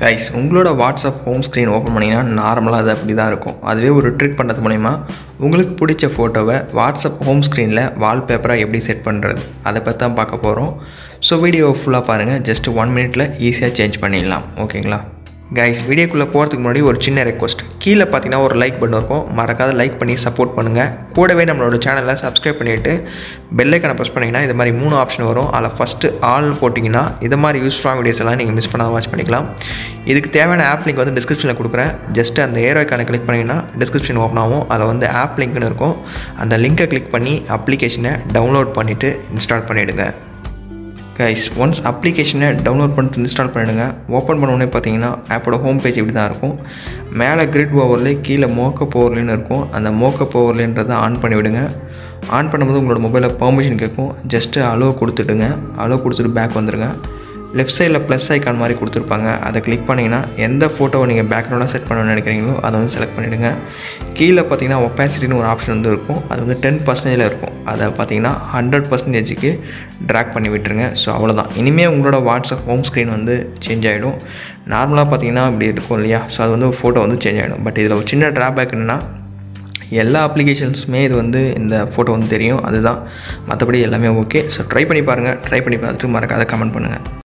Guys, உங்களோட WhatsApp home screen open பண்ணிங்கன்னா நார்மலாக அது அப்படி தான் இருக்கும். அதுவே ஒரு ட்ரிக் பண்ணுறது மூலிமா உங்களுக்கு பிடிச்ச ஃபோட்டோவை வாட்ஸ்அப் ஹோம் ஸ்க்ரீனில் வால்பேப்பராக எப்படி செட் பண்ணுறது அதை பற்றி தான் பார்க்க போகிறோம். ஸோ வீடியோ ஃபுல்லாக பாருங்கள். ஜஸ்ட் 1 மினிட்டில் ஈஸியாக சேஞ்ச் பண்ணிடலாம். ஓகேங்களா கைஸ், வீடியோக்குள்ளே போகிறதுக்கு முன்னாடி ஒரு சின்ன ரெக்வஸ்ட். கீழே பார்த்தீங்கன்னா ஒரு லைக் பட்டன் இருக்கும், மறக்காத லைக் பண்ணி சப்போர்ட் பண்ணுங்கள். கூடவே நம்மளோட சேனலை சப்ஸ்கிரைப் பண்ணிவிட்டு பெல்லைக்கான ப்ரெஸ் பண்ணிங்கன்னா இது மாதிரி 3 ஆப்ஷன் வரும். அதில் ஃபஸ்ட்டு ஆல் போட்டிங்கன்னா இது மாதிரி யூஸ்ஃபுல்லான வீடியோஸ் எல்லாம் நீங்கள் மிஸ் பண்ணாமல் வாட்ச் பண்ணிக்கலாம். இதுக்கு தேவையான ஆப் லிங்க் வந்து டிஸ்கிரிப்ஷனில் கொடுக்குறேன். ஜஸ்ட் அந்த ஏரோக்கான கிளிக் பண்ணிங்கன்னா டிஸ்கிரிப்ஷன் ஓப்பன் ஆகும். அதில் வந்து ஆப் லிங்க்னு இருக்கும். அந்த லிங்க்கை கிளிக் பண்ணி அப்ளிகேஷனை டவுன்லோட் பண்ணிவிட்டு இன்ஸ்டால் பண்ணிவிடுங்க. கைஸ், ஒன்ஸ் அப்ளிகேஷனை டவுன்லோட் பண்ணிட்டு இன்ஸ்டால் பண்ணிவிடுங்க. ஓப்பன் பண்ணோடனே பார்த்தீங்கன்னா ஆப்போட ஹோம் பேஜ் இப்படி தான் இருக்கும். மேலே கிரிட் ஓவர்லே கீழே மோக்கப் ஓவர்லேன்னு இருக்கும். அந்த மோக்கப் ஓவர்லேன்றதை ஆன் பண்ணிவிடுங்க. ஆன் பண்ணும்போது உங்களோட மொபைலில் பெர்மிஷன் கேட்கும். ஜஸ்ட்டு அலோ கொடுத்துட்டுங்க. அலோ கொடுத்துட்டு பேக் வந்துடுங்க. லெஃப்ட் சைடில் ப்ளஸ் ஐக்கான் மாதிரி கொடுத்துருப்பாங்க. அதை கிளிக் பண்ணிங்கன்னா எந்த ஃபோட்டோவை நீங்கள் பேக்ரவுண்டாக செட் பண்ணணும்னு நினைக்கிறீங்களோ அதை வந்து செலக்ட் பண்ணிவிடுங்க. கீழே பார்த்தீங்கன்னா ஒப்பாசிட்டின்னு ஒரு ஆப்ஷன் வந்து இருக்கும். அது வந்து 10% இருக்கும். அதை பார்த்தீங்கன்னா 100%க்கு ட்ராக் பண்ணி விட்டுருங்க. ஸோ அவ்வளோதான். இனிமேல் உங்களோட வாட்ஸ்அப் ஹோம் ஸ்க்ரீன் வந்து சேஞ்ச் ஆகிடும். நார்மலாக பார்த்தீங்கன்னா இப்படி இருக்கும் இல்லையா? ஸோ அது வந்து ஃபோட்டோ வந்து சேஞ்ச் ஆகிடும். பட் இதில் ஒரு சின்ன ட்ராபேக் என்னென்னா, எல்லா அப்ளிகேஷன்ஸுமே இது வந்து இந்த ஃபோட்டோ வந்து தெரியும். அதுதான், மற்றபடி எல்லாமே ஓகே. ஸோ ட்ரை பண்ணி பாருங்கள். ட்ரை பண்ணி பார்த்துட்டு மறக்காத கமெண்ட் பண்ணுங்கள்.